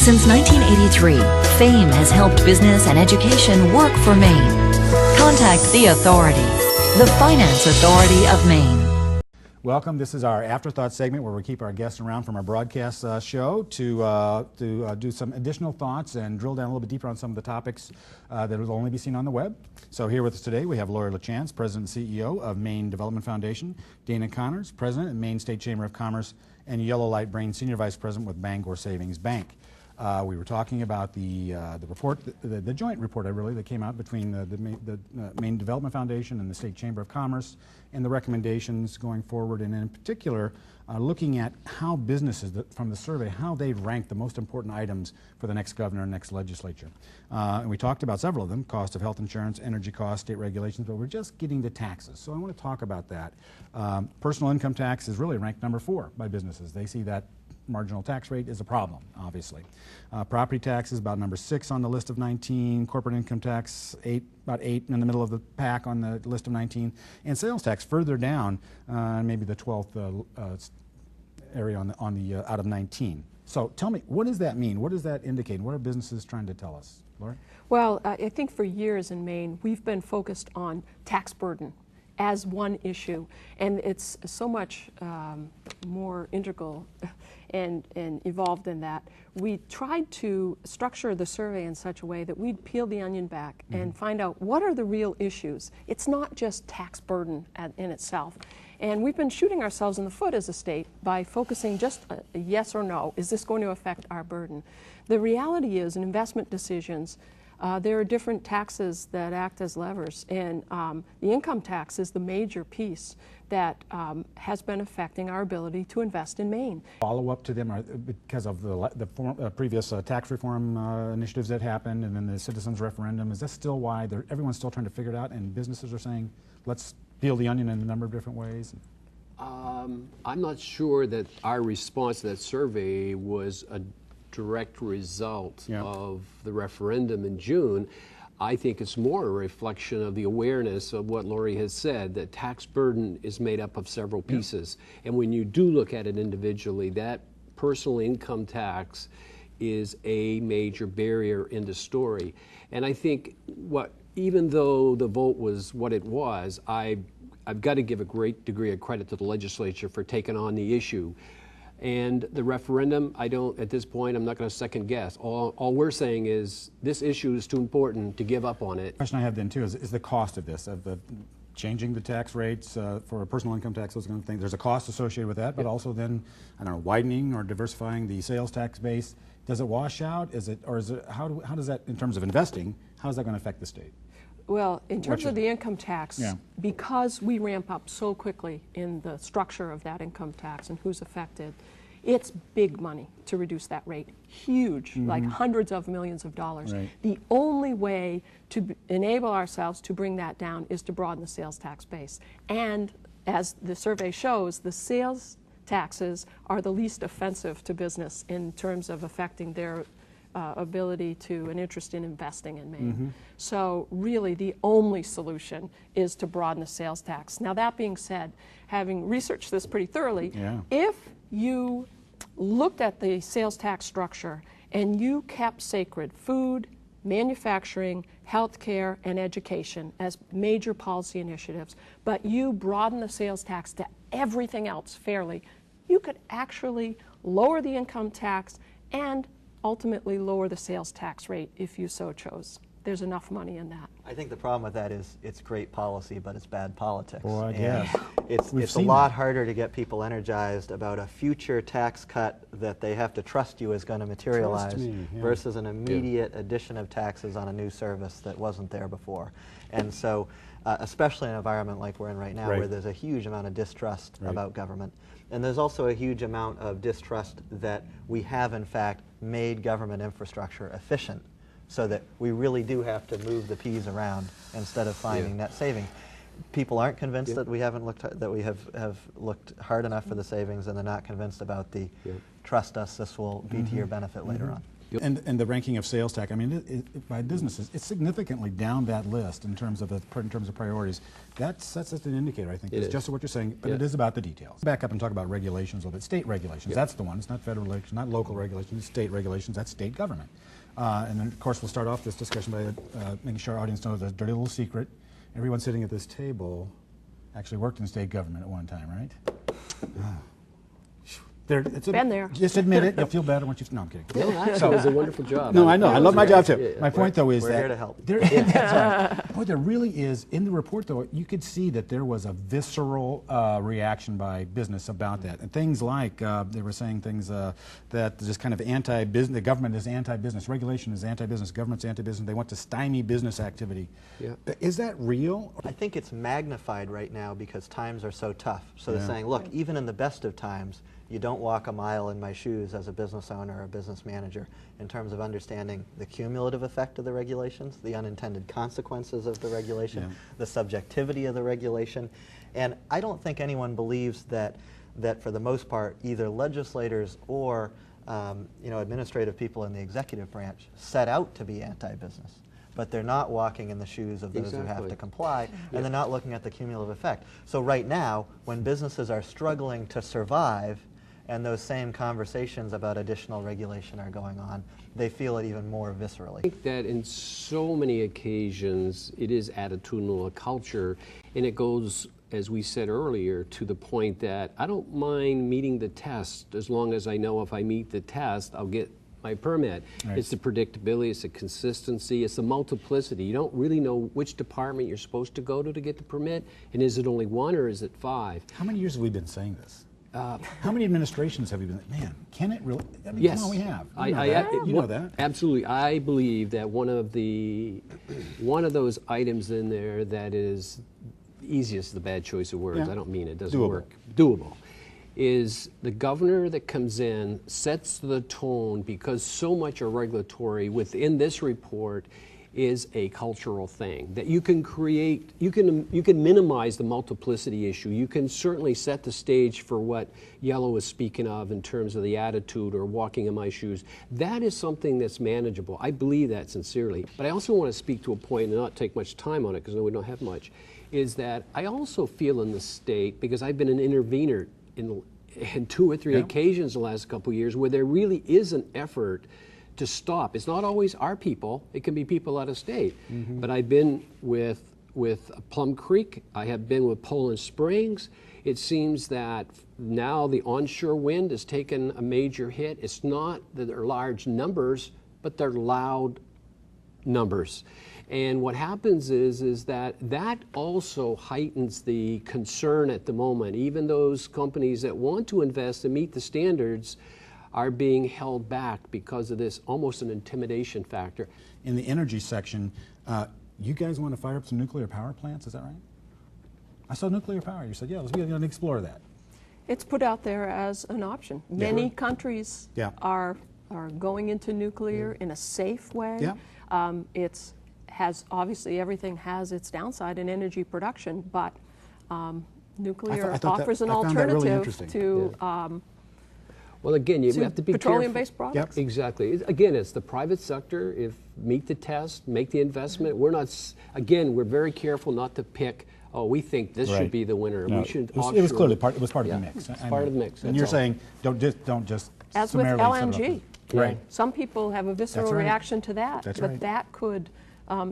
Since 1983, FAME has helped business and education work for Maine. Contact the Authority, the Finance Authority of Maine. Welcome. This is our Afterthoughts segment where we keep our guests around from our broadcast show to do some additional thoughts and drill down a little bit deeper on some of the topics that will only be seen on the web. So here with us today we have Laurie Lacance, President and CEO of Maine Development Foundation, Dana Connors, President of Maine State Chamber of Commerce, and Yellow Breen, Senior Vice President with Bangor Savings Bank. We were talking about the report, the joint report, really, that came out between the Maine Development Foundation and the State Chamber of Commerce, and the recommendations going forward, and in particular, looking at how businesses, from the survey, how they rank the most important items for the next governor and next legislature. And we talked about several of them: cost of health insurance, energy costs, state regulations, but we're just getting to taxes. So I want to talk about that. Personal income tax is really ranked number 4 by businesses. They see that marginal tax rate is a problem, obviously. Property tax is about number 6 on the list of 19. Corporate income tax, about 8 in the middle of the pack on the list of 19. And sales tax further down, maybe the 12th area on the out of 19. So tell me, what does that mean? What does that indicate? What are businesses trying to tell us? Laurie? Well, I think for years in Maine, we've been focused on tax burden as one issue, and it's so much more integral and evolved than that. We tried to structure the survey in such a way that we'd peel the onion back and find out what are the real issues. It's not just tax burden in itself. And we've been shooting ourselves in the foot as a state by focusing just a yes or no. Is this going to affect our burden? The reality is, in investment decisions, there are different taxes that act as levers, and the income tax is the major piece that has been affecting our ability to invest in Maine. Follow up to them because of the previous tax reform initiatives that happened, and then the citizens referendum. Is that still why everyone's still trying to figure it out, and businesses are saying, let's peel the onion in a number of different ways? I'm not sure that our response to that survey was a direct result of the referendum in June. I think it's more a reflection of the awareness of what Laurie has said, that tax burden is made up of several pieces. And when you do look at it individually, that personal income tax is a major barrier in the story. And I think even though the vote was what it was, I've got to give a great degree of credit to the legislature for taking on the issue. And the referendum, at this point, I'm not going to second guess. All we're saying is this issue is too important to give up on it. The question I have then too is the cost of this, of changing the tax rates for a personal income tax, those kind of things. There's a cost associated with that, but also then, I don't know, widening or diversifying the sales tax base. Does it wash out? How does that, in terms of investing, how is that going to affect the state? Well, in terms of the income tax, because we ramp up so quickly in the structure of that income tax and who's affected, it's big money to reduce that rate. Huge, like hundreds of millions of dollars. Right. The only way to enable ourselves to bring that down is to broaden the sales tax base. And as the survey shows, the sales taxes are the least offensive to business in terms of affecting their ability to an interest in investing in Maine. So really the only solution is to broaden the sales tax. Now that being said, having researched this pretty thoroughly, if you looked at the sales tax structure and you kept sacred food, manufacturing, healthcare, and education as major policy initiatives, but you broaden the sales tax to everything else fairly, you could actually lower the income tax and ultimately lower the sales tax rate if you so chose. There's enough money in that. I think the problem with that is it's great policy, but it's bad politics. Well, yes. It's a lot harder to get people energized about a future tax cut that they have to trust you is going to materialize versus an immediate addition of taxes on a new service that wasn't there before. And so, especially in an environment like we're in right now, where there's a huge amount of distrust about government. And there's also a huge amount of distrust that we have, in fact, made government infrastructure efficient, so that we really do have to move the peas around instead of finding net savings. People aren't convinced that we haven't looked that we have looked hard enough for the savings, and they're not convinced about the trust us, this will be to your benefit later on. And the ranking of sales tax, I mean, by businesses, it's significantly down that list in terms of priorities. That's an indicator, I think. It's just what you're saying, but it is about the details. Back up and talk about regulations a little bit. State regulations, that's the one. It's not federal regulations, not local regulations, state regulations, that's state government. And then, of course, we'll start off this discussion by making sure our audience knows a dirty little secret. Everyone sitting at this table actually worked in state government at one time, right? Been there. Just admit it. You'll feel better once you've... No, I'm kidding. No, actually, it was a wonderful job. No, I know. I love my job, too. Yeah. My point, though, is We're that... here to help. Boy, there really is, in the report, though, you could see that there was a visceral reaction by business about that. And things like, they were saying things that just kind of anti-business, the government is anti-business, regulation is anti-business, government's anti-business, they want to stymie business activity. Yeah. Is that real? I think it's magnified right now because times are so tough. So they're saying, look, even in the best of times, you don't walk a mile in my shoes as a business owner or a business manager in terms of understanding the cumulative effect of the regulations, the unintended consequences of the regulation, the subjectivity of the regulation. And I don't think anyone believes that for the most part, either legislators or administrative people in the executive branch set out to be anti-business. But they're not walking in the shoes of those who have to comply, and they're not looking at the cumulative effect. So right now, when businesses are struggling to survive, and those same conversations about additional regulation are going on, they feel it even more viscerally. I think that in so many occasions, it is attitudinal, a culture, and it goes, as we said earlier, to the point that I don't mind meeting the test as long as I know if I meet the test, I'll get my permit. Right. It's the predictability, it's the consistency, it's the multiplicity. You don't really know which department you're supposed to go to get the permit, and is it only one or is it 5? How many years have we been saying this? How many administrations have you been? Man, can it really? I mean, yes. Come on, we have. You know that. Absolutely. I believe that one of those items in there that is easiest, the bad choice of words. I don't mean it doesn't work. Doable. Is the governor that comes in sets the tone because so much of regulatory within this report is a cultural thing that you can create. You can minimize the multiplicity issue. You can certainly set the stage for what Yellow is speaking of in terms of the attitude or walking in my shoes. That is something that's manageable. I believe that sincerely. But I also want to speak to a point and not take much time on it because we don't have much, is that I also feel in the state, because I've been an intervener in 2 or 3 occasions the last couple of years where there really is an effort to stop. It's not always our people, it can be people out of state. But I've been with Plum Creek, I have been with Poland Springs. It seems that now the onshore wind has taken a major hit. It's not that they're large numbers, but they're loud numbers. And what happens is that also heightens the concern at the moment. Even those companies that want to invest and meet the standards are being held back because of this almost an intimidation factor. In the energy section, you guys want to fire up some nuclear power plants, is that right? I saw nuclear power. You said, yeah, let's explore that. It's put out there as an option. Many countries are going into nuclear in a safe way. Obviously everything has its downside in energy production, but nuclear offers an alternative to well, again, you have to be petroleum-based products. Exactly. Again, it's the private sector. If meet the test, make the investment. We're not. Again, we're very careful not to pick. Oh, we think this should be the winner. No, we should. It was clearly part. It was part of the mix. It's part of the mix. And you're saying don't just. As with LNG, right? Some people have a visceral reaction to that, but that could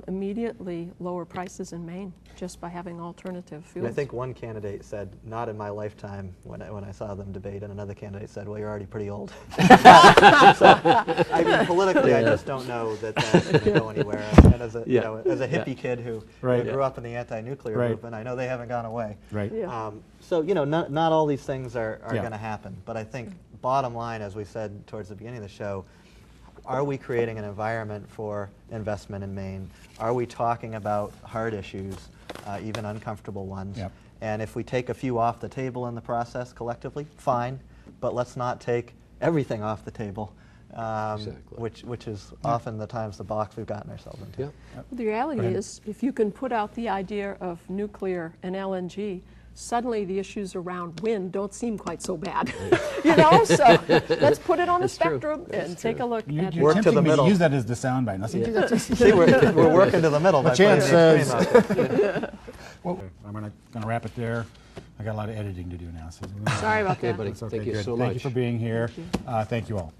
immediately lower prices in Maine just by having alternative fuels. I think one candidate said, not in my lifetime, when I saw them debate, and another candidate said, well, you're already pretty old. So, I mean, politically, I just don't know that that's going to go anywhere. And as a, as a hippie kid who grew up in the anti-nuclear movement, I know they haven't gone away. Right. So, not all these things are going to happen. But I think bottom line, as we said towards the beginning of the show, are we creating an environment for investment in Maine? Are we talking about hard issues, even uncomfortable ones? Yep. And if we take a few off the table in the process collectively, fine, but let's not take everything off the table, which is often the times the box we've gotten ourselves into. Well, the reality is, if you can put out the idea of nuclear and LNG, suddenly the issues around wind don't seem quite so bad. You know, so let's put it on the spectrum and take a look at You're Work to tempting the me middle. to use that as the soundbite. Now, see, that's just- See, we're working to the middle. by putting Lachance the extreme says- out there. well, I'm going to wrap it there. I got a lot of editing to do now. So Sorry about that. buddy. That's okay, Thank you good. so Thank you much. for being here. Thank you all.